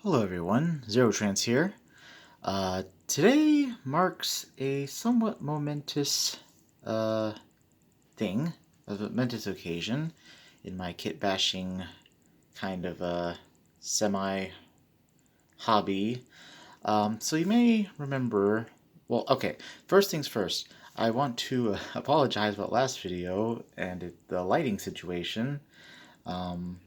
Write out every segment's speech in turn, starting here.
Hello everyone, Zero Trans here. Today marks a somewhat momentous uh, thing, a momentous occasion in my kit bashing kind of semi hobby. So you may remember, well, okay, first things first, I want to apologize about last video and the lighting situation. Um,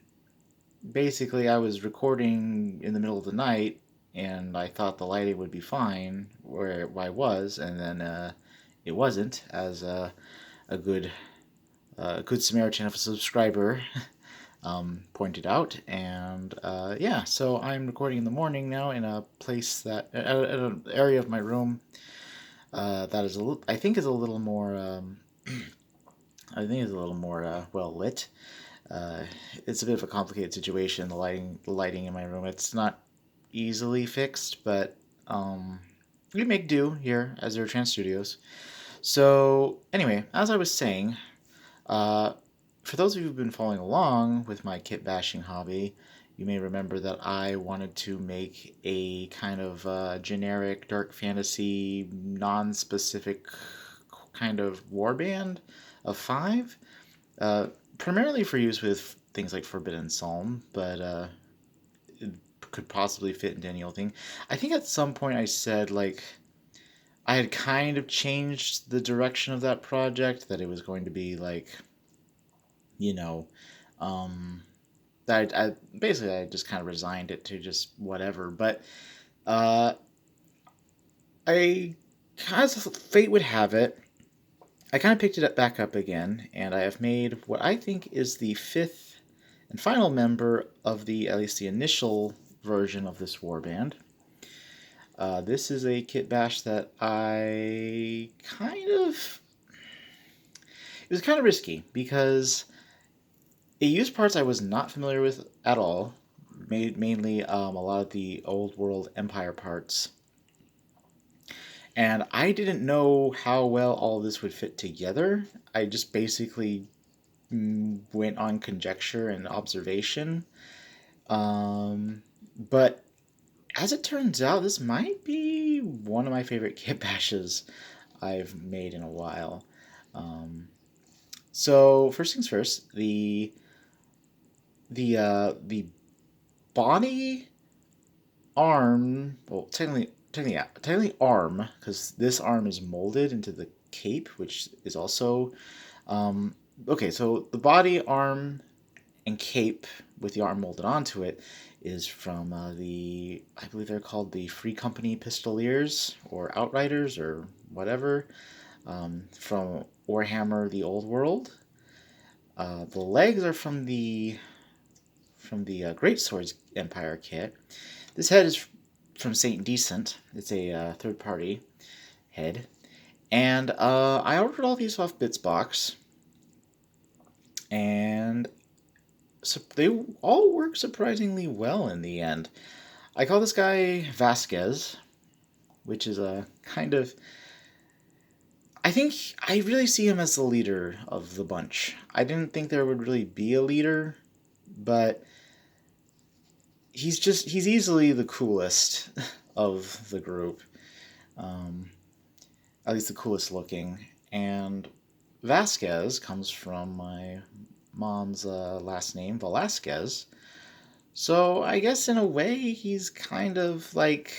Basically, I was recording in the middle of the night, and I thought the lighting would be fine where I was, and then it wasn't, as a good Samaritan of a subscriber pointed out. And yeah, so I'm recording in the morning now in a place at an area of my room that is I think is a little more I think is a little more well lit. Uh, it's a bit of a complicated situation. The lighting in my room. It's not easily fixed, but we make do here as Zero Trans Studios. So anyway, as I was saying, uh, for those of you who've been following along with my kit bashing hobby, you may remember that I wanted to make a kind of generic dark fantasy, non-specific kind of warband of five. Uh, Primarily for use with things like Forbidden Psalm, but it could possibly fit into any old thing. I think at some point I said, like, I had kind of changed the direction of that project, that it was going to be, like, you know, um, that I basically I just kind of resigned it to just whatever. But uh, I, as fate would have it, I kind of picked it back up again, and I have made what I think is the fifth and final member of at least the initial version of this warband. This is a kit bash that it was kind of risky because it used parts I was not familiar with at all, mainly a lot of the old world Empire parts. And I didn't know how well all of this would fit together. I just basically went on conjecture and observation. But as it turns out, this might be one of my favorite kit bashes I've made in a while. Um, so first things first, the body arm, well, technically arm, because this arm is molded into the cape, which is also okay. So the body, arm, and cape with the arm molded onto it is from I believe they're called the Free Company Pistoliers or Outriders or whatever, from Warhammer: The Old World. The legs are from the Great Swords Empire kit. This head is from Saint Decent. It's a third party head, and I ordered all these off Bitsbox, and so they all work surprisingly well in the end. I call this guy Vasquez, which is a kind of. I think I really see him as the leader of the bunch. I didn't think there would really be a leader, but he's easily the coolest of the group. Um, at least the coolest looking. And Vasquez comes from my mom's last name, Velasquez. So I guess in a way he's kind of like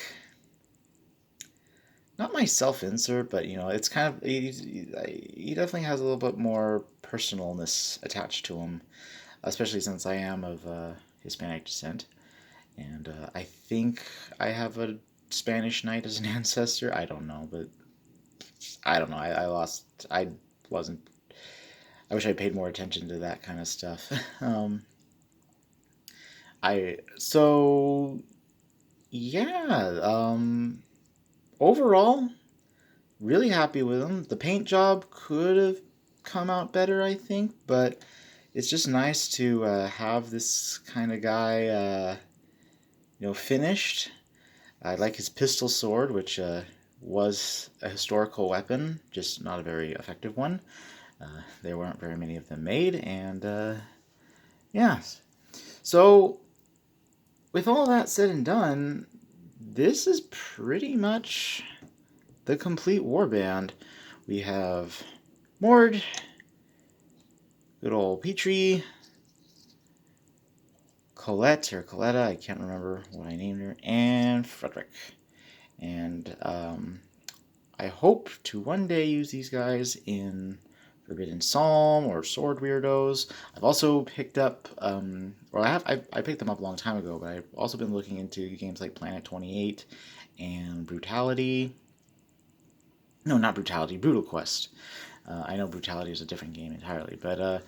not my self-insert, but it's kind of he definitely has a little bit more personalness attached to him, especially since I am of Hispanic descent, and I think I have a Spanish knight as an ancestor. I don't know, but I don't know. I lost. I wasn't. I wish I paid more attention to that kind of stuff. I so yeah. Overall, really happy with them. The paint job could have come out better, I think, but it's just nice to have this kind of guy, finished. I like his pistol sword, which was a historical weapon, just not a very effective one. There weren't very many of them made, and yeah. So with all that said and done, this is pretty much the complete warband. We have Mord, good old Petrie, Colette or Coletta, I can't remember what I named her, and Frederick. And I hope to one day use these guys in Forbidden Psalm or Sword Weirdos. I've also picked up, I picked them up a long time ago, but I've also been looking into games like Planet 28 and Brutality. No, not Brutality, Brutal Quest. I know Brutality is a different game entirely, but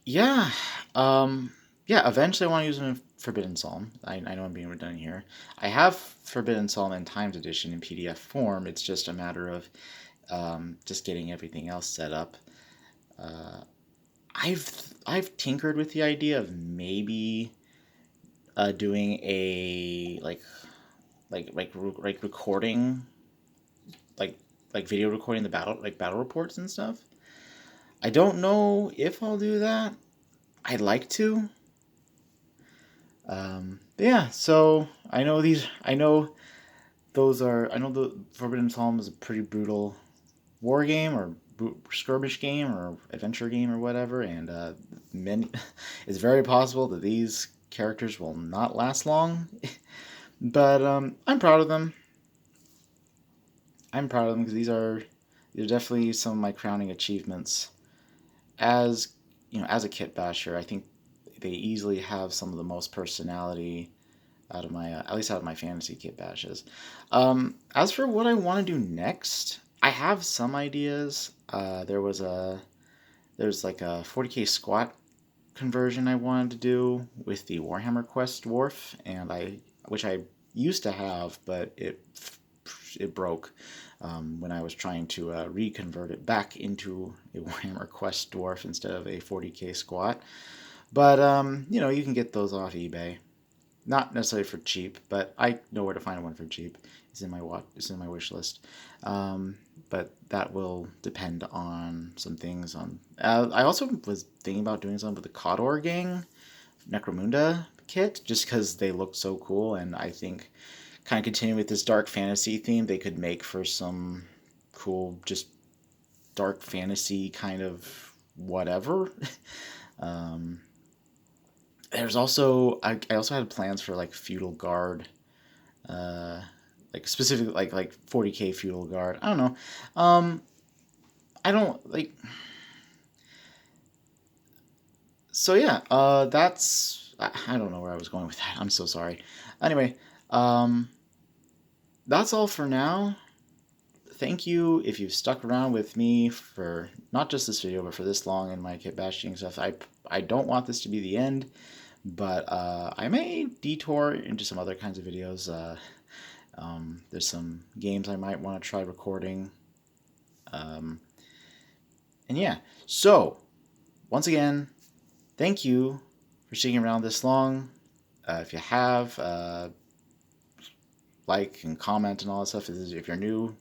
yeah, yeah. Eventually, I want to use them in Forbidden Psalm. I know I'm being redundant here. I have Forbidden Psalm in Times Edition in PDF form. It's just a matter of just getting everything else set up. Uh, I've tinkered with the idea of maybe doing a like recording like video recording the battle reports and stuff. I don't know if I'll do that. I'd like to. Yeah, so I know these. I know those are. I know the Forbidden Psalm is a pretty brutal war game or skirmish game or adventure game or whatever, and many. It's very possible that these characters will not last long, but I'm proud of them. I'm proud of them because these are definitely some of my crowning achievements as as a kit basher. I think they easily have some of the most personality out of my at least out of my fantasy kit bashes. As for what I want to do next, I have some ideas. There's like a 40k squat conversion I wanted to do with the Warhammer Quest dwarf, and I which I used to have, but it broke when I was trying to reconvert it back into a Warhammer Quest dwarf instead of a 40k squat. But you can get those off eBay. Not necessarily for cheap, but I know where to find one for cheap. It's in my wish list. But that will depend on some things. I also was thinking about doing something with the Cawdor gang Necromunda kit, just because they look so cool, and I think kind of continuing with this dark fantasy theme, they could make for some cool, just dark fantasy kind of whatever. um, there's also I also had plans for like feudal guard, uh, like specifically like 40k feudal guard. I don't know. I don't like. So yeah, I don't know where I was going with that. I'm so sorry. Anyway, um, that's all for now. Thank you if you've stuck around with me for not just this video, but for this long in my kit bashing stuff. I don't want this to be the end, but I may detour into some other kinds of videos. There's some games I might want to try recording. Um, and yeah, so once again, thank you for sticking around this long. If you have, like and comment and all that stuff. If you're new,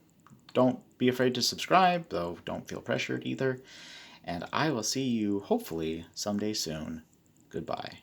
don't be afraid to subscribe, though don't feel pressured either. And I will see you hopefully someday soon. Goodbye.